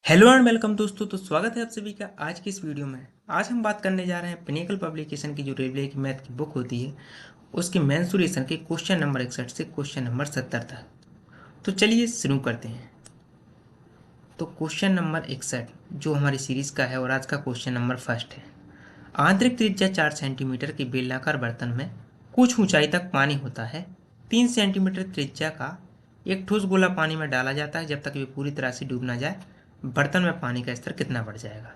Hello and welcome दोस्तों। तो स्वागत है आप सभी का आज की इस वीडियो में। आज हम बात करने जा रहे हैं पिनेकल पब्लिकेशन की जो रेलवे की मैथ की बुक होती है उसके मेंसुरेशन के क्वेश्चन नंबर 61 से क्वेश्चन नंबर 70 तक। तो चलिए शुरू करते हैं। तो क्वेश्चन नंबर 61 जो हमारी सीरीज का है और आज का क्वेश्चन नंबर फर्स्ट है। आंतरिक त्रिज्या 4 सेंटीमीटर के बेलनाकार बर्तन में कुछ ऊंचाई तक पानी होता है। 3 सेंटीमीटर त्रिज्या का एक ठोस गोला पानी में डाला जाता है जब तक वे पूरी तरह से डूब ना जाए। बर्तन में पानी का स्तर कितना बढ़ जाएगा।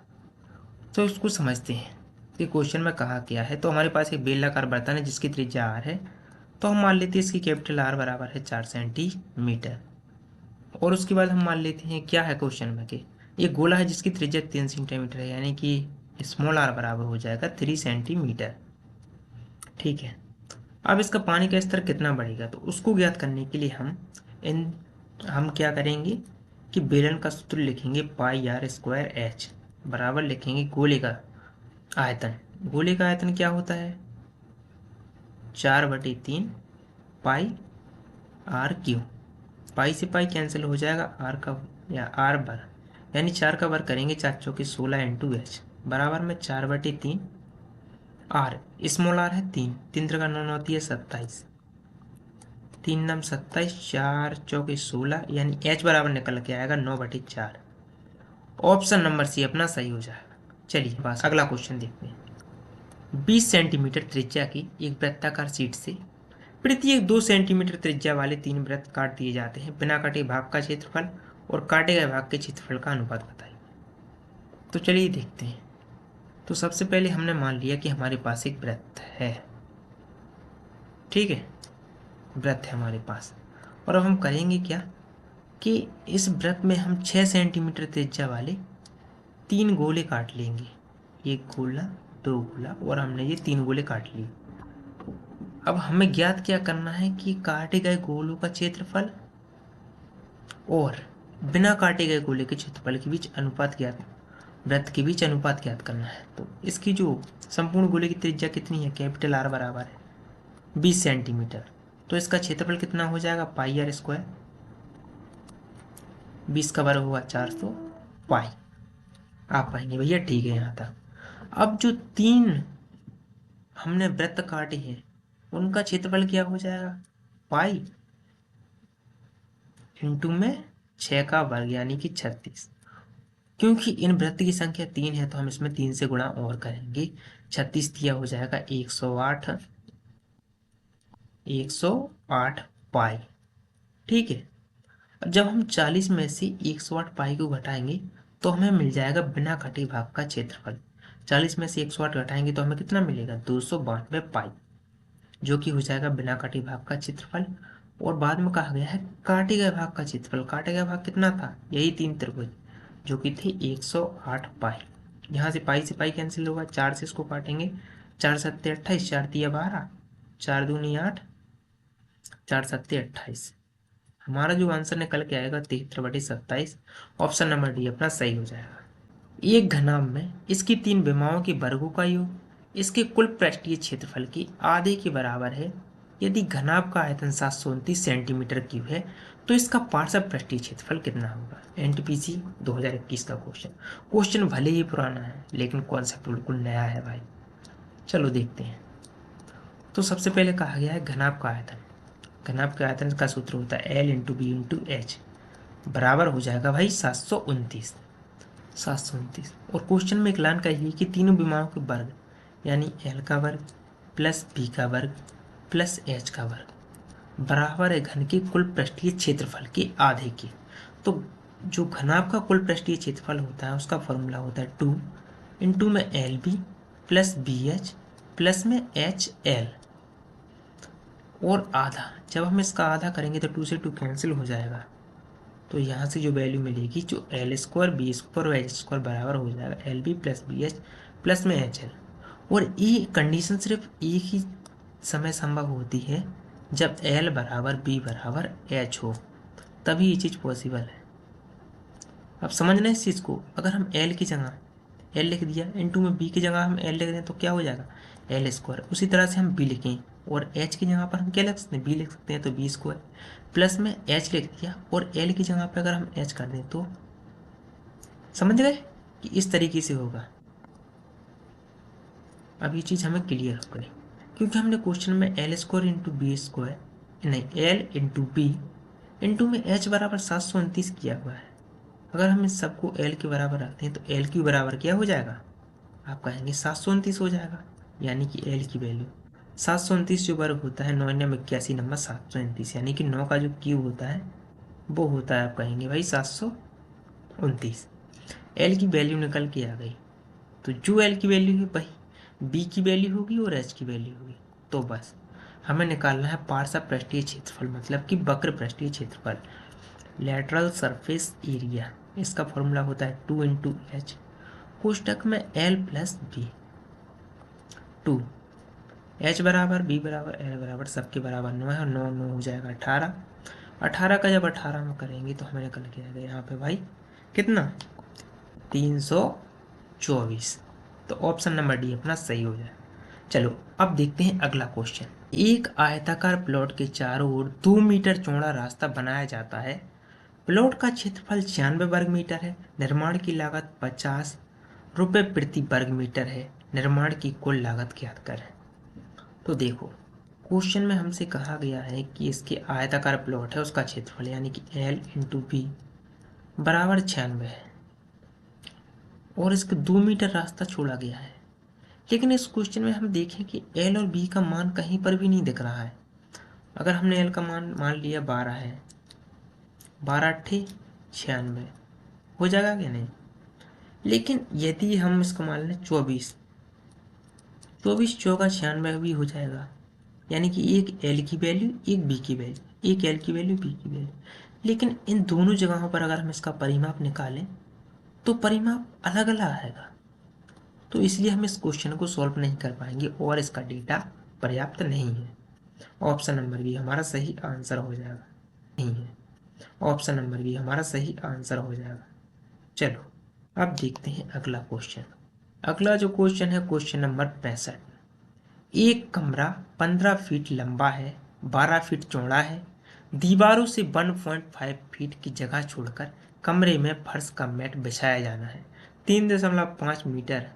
तो इसको समझते हैं कि क्वेश्चन में कहा क्या है। तो हमारे पास एक बेलनाकार बर्तन है जिसकी त्रिज्या आर है। तो हम मान लेते हैं इसकी कैपिटल आर बराबर है 4 सेंटीमीटर। और उसके बाद हम मान लेते हैं क्या है क्वेश्चन में कि ये गोला है जिसकी त्रिज्या 3 सेंटीमीटर है, यानी कि स्मॉल आर बराबर हो जाएगा 3 सेंटीमीटर। ठीक है। अब इसका पानी का स्तर कितना बढ़ेगा तो उसको ज्ञात करने के लिए हम क्या करेंगे कि बेलन का सूत्र लिखेंगे पाई आर स्क्वायर एच बराबर लिखेंगे गोले का आयतन। गोले का आयतन क्या होता है 4/3 पाई आर क्यू। पाई से पाई कैंसिल हो जाएगा आर का या आर वर्ग, यानी 4 का वर्ग करेंगे 4 चौके 16 इंटू एच बराबर में 4/3 आर। स्मॉल आर है 3, 3 का 9 होती है 27, 3 नम 27, 4 चौके 16, यानी एच बराबर निकल के आएगा 9/4। ऑप्शन नंबर सी अपना सही हो जाएगा। चलिए बस अगला क्वेश्चन देखते हैं। 20 सेंटीमीटर त्रिज्या की एक वृत्ताकार शीट से प्रत्येक 2 सेंटीमीटर त्रिज्या वाले 3 वृत्त काट दिए जाते हैं। बिना काटे भाग का क्षेत्रफल और काटे गए भाग के क्षेत्रफल का अनुपात बताइए। तो चलिए देखते हैं। तो सबसे पहले हमने मान लिया कि हमारे पास एक वृत्त है। ठीक है, वृत्त है हमारे पास। और अब हम करेंगे क्या कि इस वृत्त में हम 6 सेंटीमीटर त्रिज्या वाले 3 गोले काट लेंगे। एक गोला, 2 गोला, और हमने ये 3 गोले काट लिए। अब हमें ज्ञात क्या करना है कि काटे गए गोलों का क्षेत्रफल और बिना काटे गए गोले के क्षेत्रफल के बीच अनुपात ज्ञात, वृत्त के बीच अनुपात ज्ञात करना है। तो इसकी जो संपूर्ण गोले की त्रिज्या कितनी है कैपिटल आर बराबर है 20 सेंटीमीटर। तो इसका क्षेत्रफल कितना हो जाएगा पाई आर स्क्वायर। 20 का वर्ग होगा 400 पाई। आप पाएंगे भैया ठीक है यहाँ तक। अब जो 3 हमने वृत्त काटे हैं उनका क्षेत्रफल क्या हो जाएगा पाई इंटू में 6 का वर्ग यानी कि 36। क्योंकि इन वृत्त की संख्या 3 है तो हम इसमें 3 से गुणा और करेंगे। 36 दिया हो जाएगा 108, 108 पाई। ठीक है। अब जब हम 40 में से 108 पाई को घटाएंगे तो हमें मिल जाएगा बिना कटे भाग का क्षेत्रफल। 40 में से 108 घटाएंगे तो हमें कितना मिलेगा 292 पाई, जो कि हो जाएगा बिना कटे भाग का क्षेत्रफल। और बाद में कहा गया है काटे गए भाग का क्षेत्रफल। काटे गए भाग कितना था यही 3 त्रिभुज जो कि थे 108 पाई। यहाँ से पाई कैंसिल होगा, 4 से इसको काटेंगे, 4 सत्ते 28, 4 तिया 12, 4 दूनी 8, 4 सत्ते 28। हमारा जो आंसर निकल के आएगा 73/27। ऑप्शन नंबर डी अपना सही हो जाएगा। एक घनाभ में इसकी 3 विमाओं के वर्गों का योग इसके कुल पृष्ठीय क्षेत्रफल के आधे के बराबर है। यदि घनाभ का आयतन 729 सेंटीमीटर क्यूब है तो इसका पार्श्व पृष्ठीय क्षेत्रफल कितना होगा। एनटीपीसी 2021 का क्वेश्चन भले ही पुराना है लेकिन कॉन्सेप्ट बिल्कुल नया है भाई। चलो देखते हैं। तो सबसे पहले कहा गया है घनाभ का आयतन। घनाभ के आयतन का सूत्र होता है L into B into H बराबर हो जाएगा भाई 729। 729। और क्वेश्चन में एक लाइन का ये कि तीनों विमाओं के वर्ग यानी एल का वर्ग प्लस बी का वर्ग प्लस एच का वर्ग बराबर है घन के कुल पृष्ठीय क्षेत्रफल के आधे के। तो जो घनाभ का कुल पृष्ठीय क्षेत्रफल होता है उसका फॉर्मूला होता है 2 इंटू में L B plus B H plus में एच एल और आधा। जब हम इसका आधा करेंगे तो 2 से 2 कैंसिल हो जाएगा। तो यहाँ से जो वैल्यू मिलेगी जो L square B square H square बराबर हो जाएगा L B plus B H plus में एच एल। और ये कंडीशन सिर्फ एक ही समय संभव होती है जब एल बराबर बी बराबर एच हो, तभी ये चीज़ पॉसिबल है। अब समझना इस चीज़ को। अगर हम एल की जगह एल लिख दिया इंटू में बी की जगह हम एल लिख दें तो क्या हो जाएगा एल स्क्वायर। उसी तरह से हम बी लिखें और एच की जगह पर हम क्या लिख सकते हैं बी लिख सकते हैं तो बी स्क्वायर प्लस में एच लिख दिया और एल की जगह पर अगर हम एच कर दें तो समझ गए कि इस तरीके से होगा। अब ये चीज़ हमें क्लियर हो गई, क्योंकि हमने क्वेश्चन में L square into B square नहीं, एल इंटू बी इंटू में एच बराबर 729 किया हुआ है। अगर हम इस सबको एल के बराबर रखते हैं तो एल क्यू बराबर क्या हो जाएगा, आप कहेंगे 729 हो जाएगा। यानी कि एल की वैल्यू 729 जो वर्ग होता है 9 नंबर 729, यानी कि 9 का जो क्यूब होता है वो होता है, आप कहेंगे भाई 729। एल की वैल्यू निकल के आ गई, तो जो एल की वैल्यू है वही बी की वैल्यू होगी और एच की वैल्यू होगी। तो बस हमें निकालना है पार्श्व पृष्ठीय क्षेत्रफल, मतलब कि वक्र पृष्ठीय क्षेत्रफल, लेटरल सरफेस एरिया। इसका फॉर्मूला होता है 2 इंटू एच, कोष्टक में एल प्लस बी, 2 एच बराबर बी बराबर एल बराबर सबके बराबर 9 है, और 9 9 हो जाएगा 18। 18 का जब 18 में करेंगे तो हमें निकल के आएगा यहाँ पे भाई कितना, 324। तो ऑप्शन नंबर डी अपना सही हो जाए। चलो अब देखते हैं अगला क्वेश्चन। एक आयताकार प्लॉट के चारों ओर 2 मीटर चौड़ा रास्ता बनाया जाता है। प्लॉट का क्षेत्रफल 96 वर्ग मीटर है। निर्माण की लागत 50 रुपये प्रति वर्ग मीटर है। निर्माण की कुल लागत ज्ञात करें। तो देखो क्वेश्चन में हमसे कहा गया है कि इसके आयताकार प्लॉट है, उसका क्षेत्रफल यानी कि एल इंटू बी बराबर 96 है, और इसके 2 मीटर रास्ता छोड़ा गया है। लेकिन इस क्वेश्चन में हम देखें कि एल और बी का मान कहीं पर भी नहीं दिख रहा है। अगर हमने एल का मान मान लिया 12 है, 12 अट्ठे 96 हो जाएगा क्या, नहीं। लेकिन यदि हम इसको मान लें 24, 24 चौका 96 भी हो जाएगा। यानी कि एक एल की वैल्यू एक बी की वैल्यू, एक एल की वैल्यू बी की वैल्यू। लेकिन इन दोनों जगहों पर अगर हम इसका परिमाप निकालें तो परिमाप अलग अलग आएगा। तो इसलिए हम इस क्वेश्चन को सॉल्व नहीं कर पाएंगे और इसका डेटा पर्याप्त नहीं है। ऑप्शन नंबर बी हमारा सही आंसर हो जाएगा, नहीं है। ऑप्शन नंबर बी हमारा सही आंसर हो जाएगा। चलो अब देखते हैं अगला क्वेश्चन। अगला जो क्वेश्चन है क्वेश्चन नंबर 65। एक कमरा 15 फीट लंबा है, 12 फीट चौड़ा है। दीवारों से 1.5 फीट की जगह छोड़कर कमरे में फर्श का मैट बिछाया जाना है। 3.5 मीटर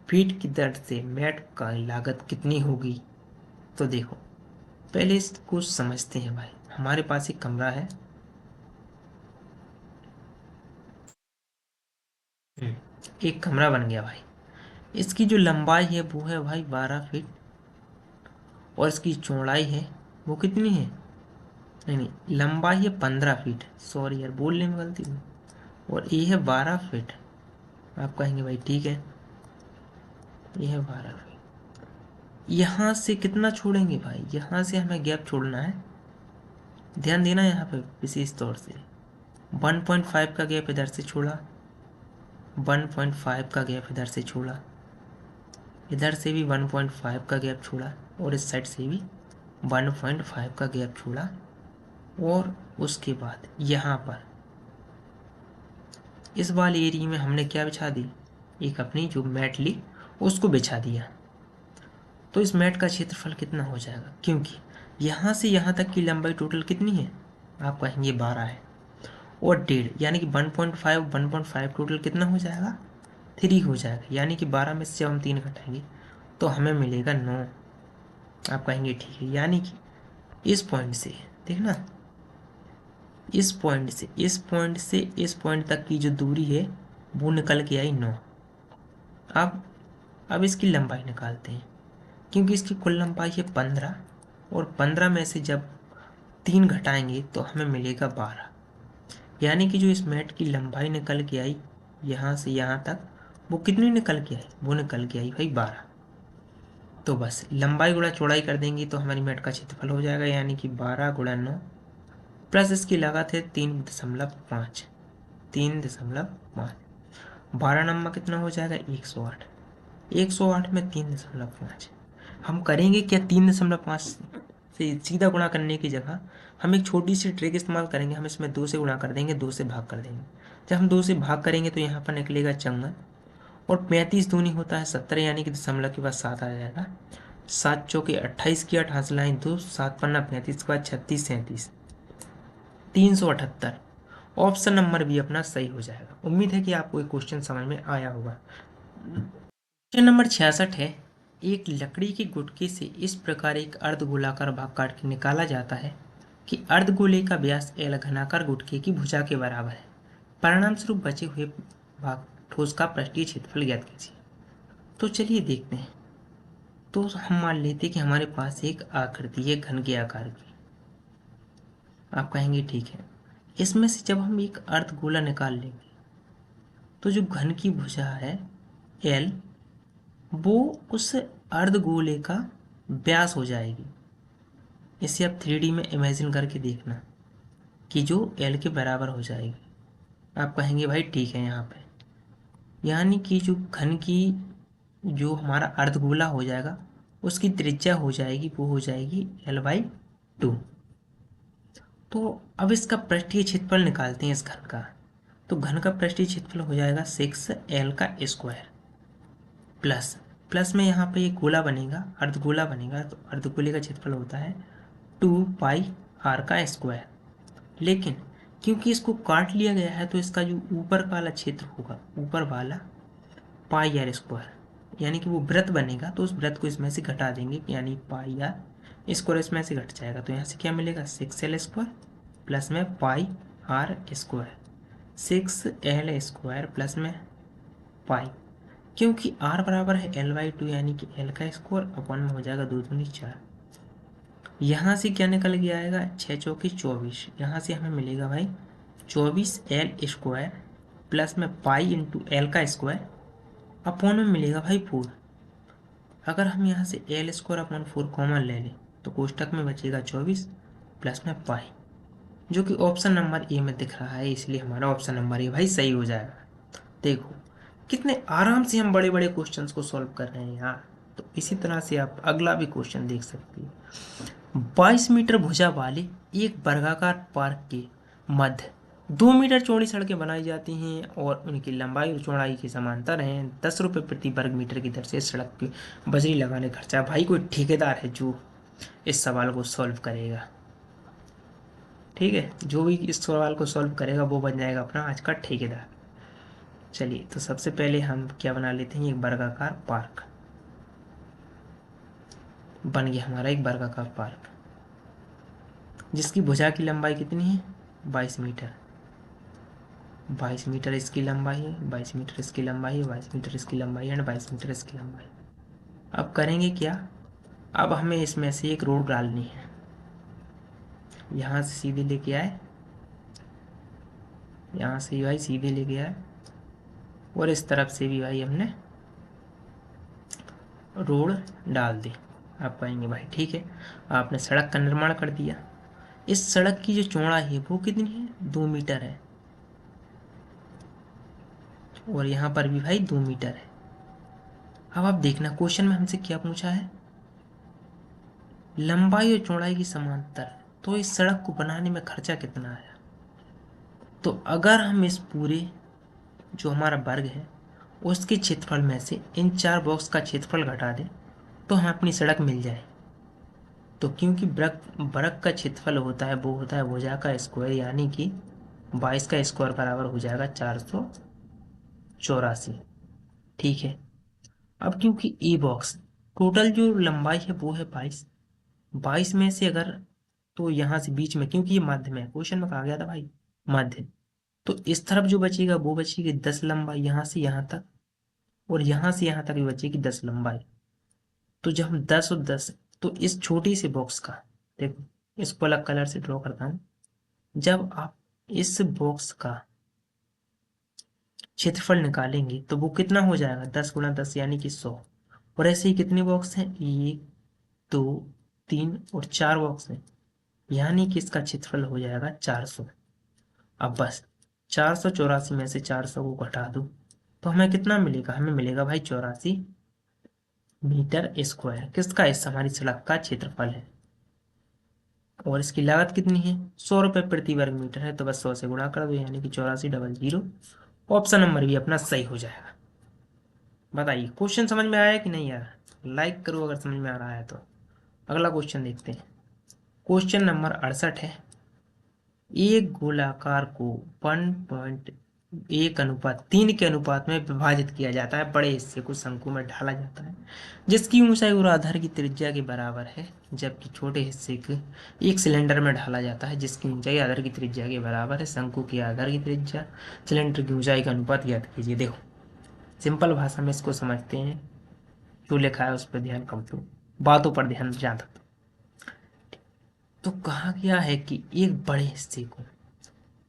फीट की दर से मैट का लागत कितनी होगी। तो देखो पहले इसको समझते हैं भाई। हमारे पास एक कमरा है, एक कमरा बन गया भाई। इसकी जो लंबाई है वो है भाई 12 फीट, और इसकी चौड़ाई है वो कितनी है, नहीं नहीं लंबाई है 15 फीट, सॉरी यार बोलने में गलती हुई, और ये है 12 फीट। आप कहेंगे भाई ठीक है, ये है 12 फीट। यहाँ से कितना छोड़ेंगे भाई, यहाँ से हमें गैप छोड़ना है, ध्यान देना यहाँ पे विशेष तौर से। 1.5 का गैप इधर से छोड़ा, 1.5 का गैप इधर से छोड़ा, इधर से भी 1.5 का गैप छोड़ा, और इस साइड से भी 1.5 का गैप छोड़ा, और उसके बाद यहाँ पर इस वाले एरिया में हमने क्या बिछा दी, एक अपनी जो मैट ली उसको बिछा दिया। तो इस मैट का क्षेत्रफल कितना हो जाएगा, क्योंकि यहाँ से यहाँ तक की लंबाई टोटल कितनी है, आप कहेंगे 12 है, और 1.5 यानी कि 1.5 टोटल कितना हो जाएगा, 3 हो जाएगा। यानी कि 12 में से जब हम 3 घटाएंगे तो हमें मिलेगा 9। आप कहेंगे ठीक है, यानी कि इस पॉइंट से देखना, इस पॉइंट से इस पॉइंट तक की जो दूरी है वो निकल के आई 9। अब इसकी लंबाई निकालते हैं, क्योंकि इसकी कुल लंबाई है 15, और 15 में से जब 3 घटाएंगे तो हमें मिलेगा 12। यानी कि जो इस मैट की लंबाई निकल के आई यहाँ से यहाँ तक, वो कितनी निकल के आई, वो निकल के आई भाई 12। तो बस लंबाई गुणा चौड़ाई कर देंगे तो हमारी मैट का क्षेत्रफल हो जाएगा, यानी कि 12 गुणा 9 प्लस इसकी लागत है 3.5, 3.5, 12 नंबर कितना हो जाएगा 108, 108 में 3.5। हम करेंगे क्या, 3.5 से सीधा गुणा करने की जगह हम एक छोटी सी ट्रिक इस्तेमाल करेंगे। हम इसमें 2 से गुणा कर देंगे, 2 से भाग कर देंगे। जब हम 2 से भाग करेंगे तो यहाँ पर निकलेगा चंगन, और 35 दूनी होता है 70, यानी कि दशमलव के बाद 7 आ जाएगा। 7 चौके 28 की 8 हासिल 2, 7 पन्ना 35 के बाद 36 37, 378, ऑप्शन नंबर भी अपना सही हो जाएगा। उम्मीद है कि आपको ये क्वेश्चन समझ में आया होगा। क्वेश्चन नंबर 66 है, एक लकड़ी के गुटके से इस प्रकार एक अर्धगोलाकार भाग काट के निकाला जाता है कि अर्धगोले का व्यास एल घनाकार गुटके की भुजा के बराबर है। परिणाम स्वरूप बचे हुए भाग ठोस का पृष्ठीय क्षेत्रफल ज्ञात कीजिए। तो चलिए देखते हैं। तो हम मान लेते हैं कि हमारे पास एक आकृति है घन के आकार की। आप कहेंगे ठीक है, इसमें से जब हम एक अर्धगोला निकाल लेंगे तो जो घन की भुजा है एल, वो उस अर्धगोले का व्यास हो जाएगी। इसे आप 3D में इमेजिन करके देखना कि जो एल के बराबर हो जाएगी। आप कहेंगे भाई ठीक है, यहाँ पे यानी कि जो घन की जो हमारा अर्धगोला हो जाएगा उसकी त्रिज्या हो जाएगी, वो हो जाएगी L/2। तो अब इसका पृष्ठीय क्षेत्रफल निकालते हैं इस घन का। तो घन का पृष्ठीय क्षेत्रफल हो जाएगा 6L का स्क्वायर प्लस प्लस में यहाँ पे एक गोला बनेगा, अर्धगोला बनेगा, तो अर्धगोले का क्षेत्रफल होता है 2πr का स्क्वायर। लेकिन क्योंकि इसको काट लिया गया है तो इसका जो ऊपर वाला क्षेत्र होगा, ऊपर वाला πr स्क्वायर, यानी कि वो वृत्त बनेगा, तो उस वृत्त को इसमें से घटा देंगे, यानी πr स्क्वायर इसमें से घट जाएगा। तो यहाँ से क्या मिलेगा, 6L स्क्वायर प्लस में πr square, 6L square plus में पाई, क्योंकि r बराबर है L/2 यानी कि L का स्क्वायर अपन में हो जाएगा 2 दूनी 4। यहाँ से क्या निकल के आएगा, 6 चौकी 24। यहाँ से हमें मिलेगा भाई 24L स्क्वायर प्लस में पाई इंटू एल का स्क्वायर अपॉन में मिलेगा भाई 4। अगर हम यहाँ से एल स्क्वायर अपॉन 4 कॉमन ले लें तो कोष्टक में बचेगा 24 प्लस में पाई, जो कि ऑप्शन नंबर ए में दिख रहा है, इसलिए हमारा ऑप्शन नंबर ए भाई सही हो जाएगा। देखो कितने आराम से हम बड़े बड़े क्वेश्चंस को सॉल्व कर रहे हैं यार। तो इसी तरह से आप अगला भी क्वेश्चन देख सकते हैं। 22 मीटर भुजा वाले एक वर्गाकार पार्क के मध्य 2 मीटर चौड़ी सड़कें बनाई जाती हैं और उनकी लंबाई और चौड़ाई के समांतर हैं। 10 रुपये प्रति वर्ग मीटर की दर से सड़क की बजरी लगाने खर्चा। भाई कोई ठेकेदार है जो इस सवाल को सॉल्व करेगा, ठीक है, जो भी इस सवाल को सॉल्व करेगा वो बन जाएगा अपना आज का ठेकेदार। चलिए तो सबसे पहले हम क्या बना लेते हैं, एक वर्गाकार पार्क बन गया हमारा, एक वर्गाकार पार्क जिसकी भुजा की लंबाई कितनी है, 22 मीटर। 22 मीटर इसकी लंबाई है, 22 मीटर इसकी लंबाई है, 22 मीटर इसकी लंबाई है, 22 मीटर इसकी लंबाई। अब करेंगे क्या, अब हमें इसमें से एक रोड डालनी है। यहाँ से सीधे लेके आए, यहाँ से भाई सीधे लेके आए और इस तरफ से भी भाई हमने रोड डाल दी। आप कहेंगे भाई ठीक है, आपने सड़क का निर्माण कर दिया। इस सड़क की जो चौड़ाई है वो कितनी है, 2 मीटर है, और यहाँ पर भी भाई 2 मीटर है। अब आप देखना क्वेश्चन में हमसे क्या पूछा है, लंबाई और चौड़ाई की समांतर, तो इस सड़क को बनाने में खर्चा कितना आया। तो अगर हम इस पूरे जो हमारा वर्ग है उसके क्षेत्रफल में से इन 4 बॉक्स का क्षेत्रफल घटा दें तो हमें अपनी सड़क मिल जाए। तो क्योंकि वर्ग का क्षेत्रफल होता है वो होता है भुजा का स्क्वायर, यानी कि 22 का स्क्वायर बराबर हो जाएगा 484, ठीक है। अब क्योंकि ए बॉक्स टोटल जो लंबाई है वो है 22, 22 में से अगर, तो यहाँ से बीच में, क्योंकि ये मध्य में, क्वेश्चन में कहा गया था भाई मध्य, तो इस तरफ जो बचेगा वो बचेगी 10 लंबाई यहाँ से यहाँ तक, और यहाँ से यहाँ तक भी बचेगी 10 लंबाई। तो जब हम 10 और 10, तो इस छोटी सी बॉक्स का, देखो इसको अलग कलर से ड्रॉ करता हूँ, जब आप इस बॉक्स का क्षेत्रफल निकालेंगे तो वो कितना हो जाएगा, 10 गुणा 10 यानी कि 100। और ऐसे ही कितने बॉक्स हैं, 1 2 3 और 4 बॉक्स हैं, यानी कि इसका क्षेत्रफल हो जाएगा 400। अब बस 484 में से 400 को घटा दो तो हमें कितना मिलेगा, हमें मिलेगा भाई 84 मीटर स्क्वायर। किसका, इस हमारी सड़क का क्षेत्रफल है। और इसकी लागत कितनी है, 100 रुपये प्रति वर्ग मीटर है, तो बस 100 से गुणा कर दो, यानी कि 8400। ऑप्शन नंबर भी अपना सही हो जाएगा। बताइए क्वेश्चन समझ में आया कि नहीं यार, लाइक करो अगर समझ में आ रहा है तो। अगला क्वेश्चन देखते हैं। क्वेश्चन नंबर 68 है, एक गोलाकार को 1.1:3 के अनुपात में विभाजित किया जाता है। बड़े हिस्से को शंकु में ढाला जाता है जिसकी ऊंचाई और आधार की त्रिज्या के बराबर है, जबकि छोटे हिस्से को एक सिलेंडर में ढाला जाता है जिसकी ऊंचाई आधार की त्रिज्या के बराबर है। शंकु की आधार की त्रिज्या सिलेंडर की ऊंचाई का अनुपात ज्ञात कीजिए। देखो सिंपल भाषा में इसको समझते हैं, जो लिखा है उस पर ध्यान कम दो, बातों पर ध्यान ज्यादा दो। तो कहा गया है कि एक बड़े हिस्से को,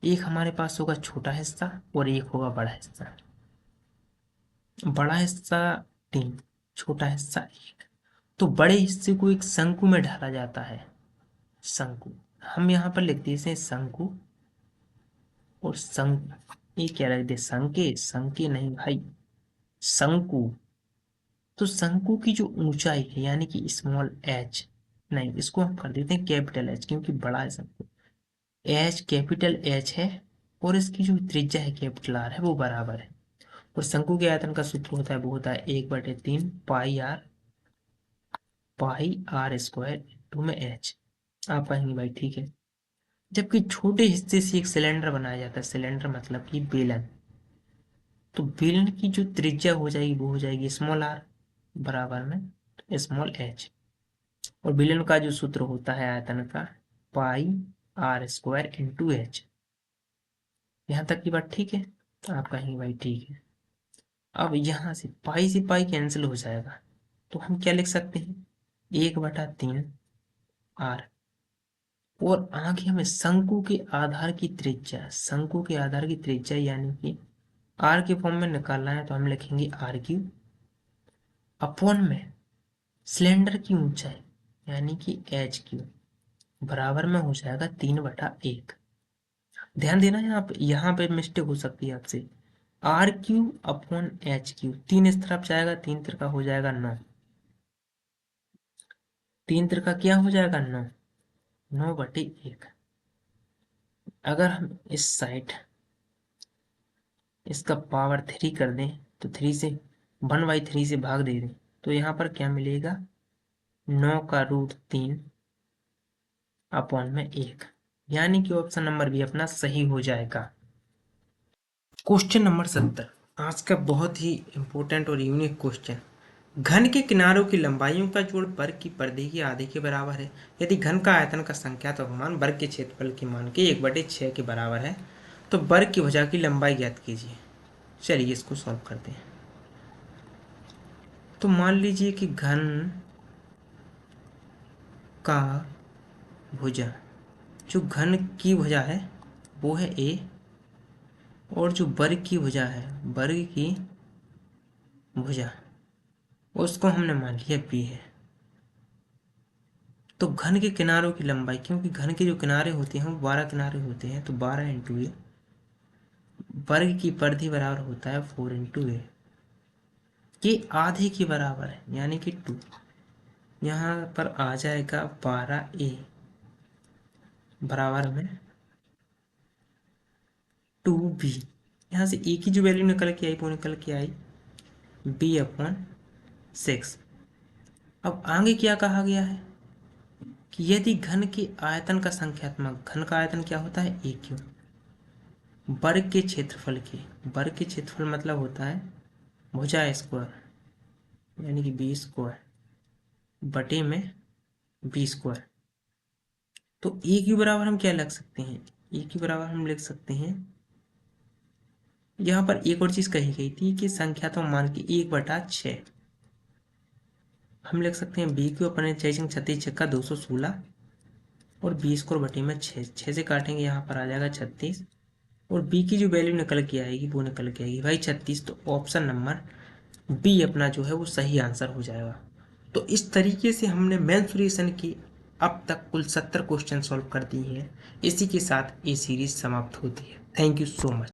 एक हमारे पास होगा छोटा हिस्सा और एक होगा बड़ा हिस्सा। बड़ा हिस्सा 3, छोटा हिस्सा 1। तो बड़े हिस्से को एक शंकु में ढाला जाता है। शंकु हम यहाँ पर लिख देते हैं शंकु, और ये क्या लिख दे, संके, संके नहीं भाई, शंकु। तो शंकु की जो ऊंचाई है यानी कि स्मॉल एच, नहीं इसको हम कर देते हैं कैपिटल एच क्योंकि बड़ा है शंकु। एच कैपिटल एच है और इसकी जो त्रिज्या है कैपिटल आर है वो बराबर है। और शंकु के आयतन का सूत्र होता है, वो होता है 1/3 पाई आर स्क्वायर इंटू में एच। आप कहेंगे भाई ठीक है, जबकि छोटे हिस्से से एक सिलेंडर बनाया जाता है, सिलेंडर मतलब कि बेलन, तो बेलन की जो त्रिज्या हो जाएगी वो हो जाएगी स्मॉल आर बराबर में स्मॉल एच। और बेलन का जो सूत्र होता है आयतन का, पाई आर स्क्वायर इंटू एच। यहाँ तक की बात ठीक है? आप कहेंगे भाई ठीक है। अब यहाँ से पाई कैंसिल हो जाएगा, तो हम क्या लिख सकते हैं, 1/3 आर। और आगे हमें शंकु के आधार की त्रिज्या, शंकु के आधार की त्रिज्या यानी कि आर के फॉर्म में निकालना है, तो हम लिखेंगे r³ अपॉन में सिलेंडर की ऊंचाई यानी कि h³ बराबर में हो जाएगा 3/1। ध्यान देना है, आप यहाँ पे मिस्टेक हो सकती है आपसे, r³ अपॉन h³, 3 इस तरफ जाएगा, 3 तिरका हो जाएगा 9, 3 तिरका क्या हो जाएगा 9, 9/1। अगर हम इस साइड इसका पावर 3 कर दें, तो 3 से 1/3 से भाग दे दें, तो यहाँ पर क्या मिलेगा, 9√3 अपॉन में 1, यानी कि ऑप्शन नंबर बी अपना सही हो जाएगा। क्वेश्चन नंबर 70 आज का बहुत ही इंपॉर्टेंट और यूनिक क्वेश्चन। घन के किनारों की लंबाइयों का जोड़ वर्ग की परिधि के आधे के बराबर है यदि घन का आयतन का संख्यात्मक मान वर्ग के क्षेत्रफल के मान के 1/6 के बराबर है, तो वर्ग की भुजा की लंबाई ज्ञात कीजिए। चलिए इसको सॉल्व करते हैं। तो मान लीजिए कि घन का भुजा, जो घन की भुजा है वो है a, और जो वर्ग की भुजा है, वर्ग की भुजा, उसको हमने मान लिया b है। तो घन के किनारों की लंबाई, क्योंकि घन के जो किनारे होते हैं वो 12 किनारे होते हैं, तो 12 इंटू ए, वर्ग की परिधि बराबर होता है 4 इंटू ए, ये आधे के बराबर है यानी कि 2। यहाँ पर आ जाएगा 12a बराबर में 2b। यहाँ से a की जो वैल्यू निकल के आई वो निकल के आई b/6। अब आगे क्या कहा गया है कि यदि घन के आयतन का संख्यात्मक, घन का आयतन क्या होता है a³ वर्ग के क्षेत्रफल के, वर्ग के क्षेत्रफल मतलब होता है भुजा स्क्वायर यानी कि b² बटे में b²। तो a के बराबर हम क्या लिख सकते हैं, a के बराबर हम लिख सकते हैं, यहाँ पर एक और चीज कही गई थी कि संख्यात्मक मान की 1/6 हम लिख सकते हैं b³ अपने 6 36 का 216 और b² बटे में 6 से काटेंगे, यहाँ पर आ जाएगा 36, और b की जो वैल्यू निकल के आएगी वो निकल के आएगी भाई 36। तो ऑप्शन नंबर बी अपना जो है वो सही आंसर हो जाएगा। तो इस तरीके से हमने मेंसुरेशन की अब तक कुल 70 क्वेश्चन सॉल्व कर दिए हैं। इसी के साथ ये सीरीज समाप्त होती है। Thank you so much.